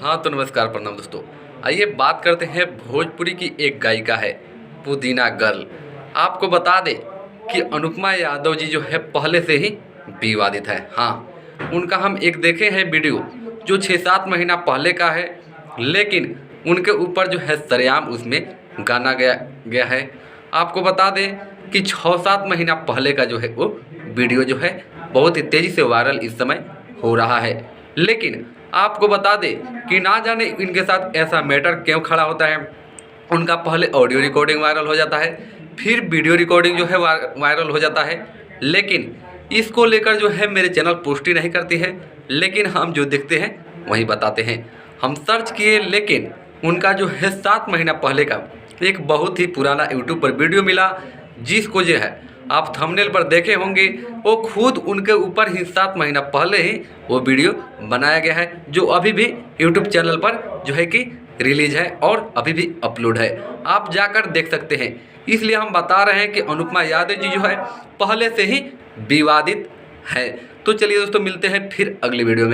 हाँ तो नमस्कार प्रणाम दोस्तों। आइए बात करते हैं भोजपुरी की एक गायिका है पुदीना गर्ल। आपको बता दें कि अनुपमा यादव जी जो है पहले से ही विवादित है। हाँ, उनका हम एक देखे हैं वीडियो जो 6-7 महीना पहले का है, लेकिन उनके ऊपर जो है सरेआम उसमें गाना गया है। आपको बता दें कि 6-7 महीना पहले का जो है वो वीडियो जो है बहुत ही तेज़ी से वायरल इस समय हो रहा है। लेकिन आपको बता दें कि ना जाने इनके साथ ऐसा मैटर क्यों खड़ा होता है। उनका पहले ऑडियो रिकॉर्डिंग वायरल हो जाता है, फिर वीडियो रिकॉर्डिंग जो है वायरल हो जाता है, लेकिन इसको लेकर जो है मेरे चैनल पुष्टि नहीं करती है। लेकिन हम जो देखते हैं वही बताते हैं। हम सर्च किए, लेकिन उनका जो है 7 महीना पहले का एक बहुत ही पुराना यूट्यूब पर वीडियो मिला, जिसको जो है आप थंबनेल पर देखे होंगे। वो खुद उनके ऊपर ही 7 महीना पहले ही वो वीडियो बनाया गया है, जो अभी भी यूट्यूब चैनल पर जो है कि रिलीज है और अभी भी अपलोड है। आप जाकर देख सकते हैं। इसलिए हम बता रहे हैं कि अनुपमा यादव जी जो है पहले से ही विवादित है। तो चलिए दोस्तों, मिलते हैं फिर अगली वीडियो में।